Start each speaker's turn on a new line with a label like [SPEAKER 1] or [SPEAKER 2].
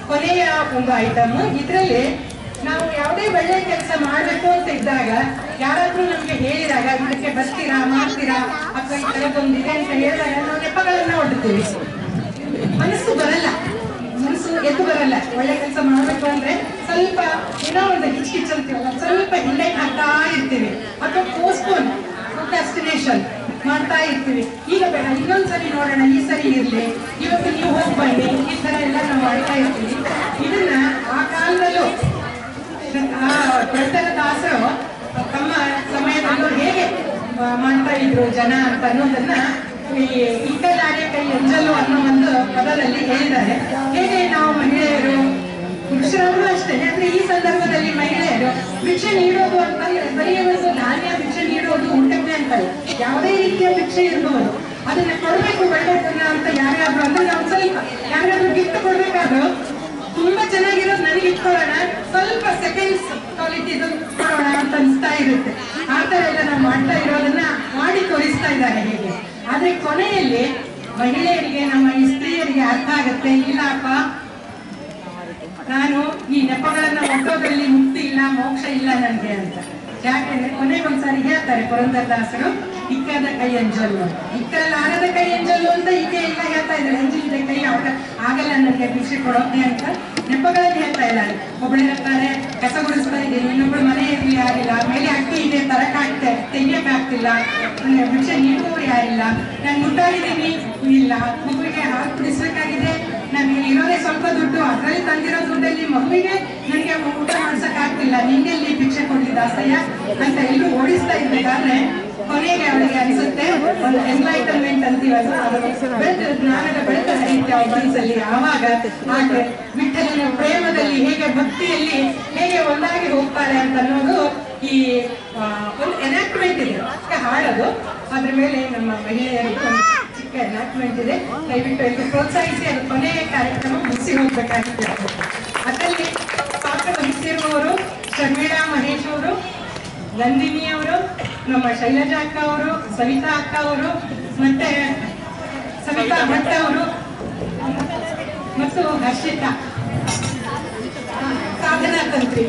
[SPEAKER 1] ಕೊನೆಯ ಒಂದು ಐಟಮ್. ಇದರಲ್ಲಿ ನಾವು ಯಾವುದೇ ಒಳ್ಳೆ ಕೆಲಸ ಮಾಡಬೇಕು ಅಂತ ಇದ್ದಾಗ ಯಾರಾದ್ರೂ ನಮ್ಗೆ ಹೇಳಿದಾಗ ಇದಕ್ಕೆ ಬರ್ತೀರಾ ಮಾಡ್ತೀರಾ ಅಥವಾ ಈ ತರದೊಂದಿದೆ ಅಂತ ಹೇಳಿದಾಗ ನಾವು ನೆಪಗಳನ್ನ ಒಡ್ತೀವಿ. ಮನಸ್ಸು ಬರಲ್ಲ, ಮನಸ್ಸು ಎದ್ದು ಬರಲ್ಲ. ಒಳ್ಳೆ ಕೆಲಸ ಮಾಡ್ಬೇಕು ಅಂದ್ರೆ ಸ್ವಲ್ಪ ಏನೋ ಒಂದು ಹಿಚ್ಕಿಚ್ಚಂತೀವಲ್ಲ, ಸ್ವಲ್ಪ ಹಿಂದೆ ಹಾಕ್ತಾ ಇರ್ತೀವಿ ಅಥವಾ ಪೋಸ್ಟ್ಪೋನ್ ಪ್ರೊಕ್ರಾಸ್ಟಿನೇಷನ್ ಮಾಡ್ತಾ ಇರ್ತೀವಿ. ಈಗ ಬೇಡ, ಇನ್ನೊಂದ್ಸರಿ ನೋಡೋಣ, ಈ ಸರಿ ಇರ್ಲಿ, ಇವತ್ತು ನೀವು ಹೋಗಿ ಬನ್ನಿ, ಈ ತರ ಎಲ್ಲ ನಾವು ಮಾಡ್ತಾ ಇರ್ತೀವಿ. ಇದನ್ನ ಆ ಕಾಲದಲ್ಲೂ ಪುರಂದರದಾಸರು ತಮ್ಮ ಸಮಯದಲ್ಲೂ ಹೇಗೆ ಮಾಡ್ತಾ ಇದ್ರು ಜನ ಅಂತ ಅನ್ನೋದನ್ನ ಈ ಇಕ್ಕಲಾರೆ ಕೈ ಎಂಜಲು ಅನ್ನೋ ಒಂದು ಪದದಲ್ಲಿ ಹೇಳಿದ್ದಾರೆ. ಹೇಗೆ ನಾವು ಮಹಿಳೆಯರು, ಪುರುಷರಾದ್ರೂ ಅಷ್ಟೇ, ಅಂದ್ರೆ ಈ ಸಂದರ್ಭದಲ್ಲಿ ಮಹಿಳೆಯರು ಭಿಕ್ಷೆ ನೀಡೋದು ಅಂತಂದ್ರೆ ಬರೀ ಒಂದು ಧಾನ್ಯ ಭಿಕ್ಷೆ ನೀಡೋದು ಊಟಕ್ಕೆ ಅಂತಲ್ಲ, ಯಾವುದೇ ರೀತಿಯ ಭಿಕ್ಷೆ ಇರಬಹುದು, ಅದನ್ನ ಕೊಡ್ಬೇಕು ಒಳ್ಳೆದನ್ನ ಅಂತ ಯಾರ್ಯಾದ್ರು ಅಂದ್ರೆ ನಾವು ಸ್ವಲ್ಪ ಯಾರ್ಯಾದ್ರು ಗಿಫ್ಟ್ ಕೊಡ್ಬೇಕಾದ್ರು ತುಂಬಾ ಚೆನ್ನಾಗಿರೋದು ನನಗೆ ಇಟ್ಕೊಳ್ಳೋಣ, ಸ್ವಲ್ಪ ಸೆಕೆಂಡ್ಸ್ ಕ್ವಾಲಿಟಿದು ಕೊಡೋಣ ಅಂತ ಅನಿಸ್ತಾ ಇರುತ್ತೆ. ಆ ತರ ಎಲ್ಲ ನಾವು ಮಾಡ್ತಾ ಇರೋದನ್ನ ಮಾಡಿ ತೋರಿಸ್ತಾ ಇದ್ದಾರೆ ಹೇಗೆ. ಆದ್ರೆ ಕೊನೆಯಲ್ಲಿ ಮಹಿಳೆಯರಿಗೆ, ನಮ್ಮ ಈ ಸ್ತ್ರೀಯರಿಗೆ ಅರ್ಥ ಆಗುತ್ತೆ, ಇಲ್ಲಪ್ಪ ನಾನು ಈ ನೆಪಗಳನ್ನ ಒಟ್ಟೋದ್ರಲ್ಲಿ ಮುಕ್ತಿ ಇಲ್ಲ, ಮೋಕ್ಷ ಇಲ್ಲ ನನಗೆ ಅಂತ. ಯಾಕೆಂದ್ರೆ ಕೊನೆಗೊಂದ್ಸಾರಿ ಹೇಳ್ತಾರೆ ಪುರಂದರದಾಸರು, ಇಕ್ಕದ ಕೈ ಅಂಜಲು, ಇಕ್ಕಲಾರದ ಕೈ ಅಂಜಲು ಅಂತ ಈಕೆ ಎಲ್ಲ ಹೇಳ್ತಾ ಇದ್ದಾರೆ. ಅಂಜಿದೆ ಕೈ ಅವ್ರ ಆಗಲ್ಲ ನನಗೆ ಭಿಕ್ಷೆ ಕೊಡೋಕೆ ಅಂತ ನೆಪಗಳಲ್ಲಿ ಹೇಳ್ತಾ ಇದ್ದಾರೆ. ಒಬ್ಬಳು ಹೇಳ್ತಾರೆ ಕಸ ಗುಡಿಸ್ತಾ ಇದ್ದೀನಿ, ಇನ್ನೊಬ್ಳು ಮನೆ ಇರ್ಲಿ ಆಗಿಲ್ಲ, ಮೇಲೆ ಅಕ್ಕಿ ಇದೆ ತರಕ್ ಆಗ್ತೆ ತೆಗಿಯಕ್ ಆಗ್ತಿಲ್ಲ, ಭಿಕ್ಷೆ ನೀಡುವವ್ರು ಯಾರಿಲ್ಲ, ನಾನು ಮುಟ್ಟಾಡಿದ್ದೀನಿ ಇಲ್ಲ, ಮಗುವಿಗೆ ಹಾಲು ಕುಡಿಸ್ಬೇಕಾಗಿದೆ, ನನಗೆ ಇರೋದೇ ಸ್ವಲ್ಪ ದುಡ್ಡು, ಅದರಲ್ಲಿ ತಂದಿರೋ ದುಡ್ಡಲ್ಲಿ ಮಗುವಿಗೆ ನನಗೆ ಊಟ ಮಾಡ್ಸಕ್ ಆಗ್ತಿಲ್ಲ, ನಿಂಗೆಲ್ಲಿ ಭಿಕ್ಷೆ ಕೊಡ್ಲಿ ದಾಸಯ್ಯ ಅಂತ ಎಲ್ಲರೂ ಓಡಿಸ್ತಾ ಇರ್ಬೇಕಾದ್ರೆ ಕೊನೆಗೆ ಅವಳಿಗೆ ಅನಿಸುತ್ತೆ, ಒಂದು ಎನ್ಲೈಟನ್ಮೆಂಟ್ ಅಂತೀವಲ್ಲ, ಬೆಳಕು, ಜ್ಞಾನದ ಬೆಳಕು ಹರಿಯುತ್ತೆ ಅವಳ ಮನಸ್ಸಲ್ಲಿ. ಆವಾಗ ಆಕೆ ವಿಠಲನ ಪ್ರೇಮದಲ್ಲಿ ಹೇಗೆ, ಭಕ್ತಿಯಲ್ಲಿ ಹೇಗೆ ಒಂದಾಗಿ ಹೋಗ್ತಾರೆ ಅಂತ ಅನ್ನೋದು ಈ ಒಂದು ಎನಾಕ್ಟ್ಮೆಂಟ್ ಇದೆ. ಹಾಡೋದು ಅದ್ರ ಮೇಲೆ ನಮ್ಮ ಮಹಿಳೆಯರಿಗೆ ಒಂದು ಚಿಕ್ಕ ಎನಾಕ್ಟ್ಮೆಂಟ್ ಇದೆ. ದಯವಿಟ್ಟು ಎಲ್ಲರೂ ಪ್ರೋತ್ಸಾಹಿಸಿ ಅದು ಕೊನೆಯ ಕಾರ್ಯಕ್ರಮ ಮುಗಿಸಿ ಹೋಗ್ಬೇಕಾಗುತ್ತೆ. ಅದರಲ್ಲಿ ಪಾತ್ರ ವಹಿಸಿರುವವರು ಶರ್ಮಿಳಾ ಮಹೇಶ್ ಅವರು, ನಂದಿನಿ ಅವರು, ನಮ್ಮ ಶೈಲಜಾ ಅಕ್ಕ ಅವರು, ಸವಿತಾ ಅಕ್ಕ ಅವರು, ಮತ್ತೆ ಸವಿತಾ ಭಟ್ ಅವರು ಮತ್ತು ಹರ್ಷಿತಾ ಸಾಧನಾ ತಂತ್ರಿ.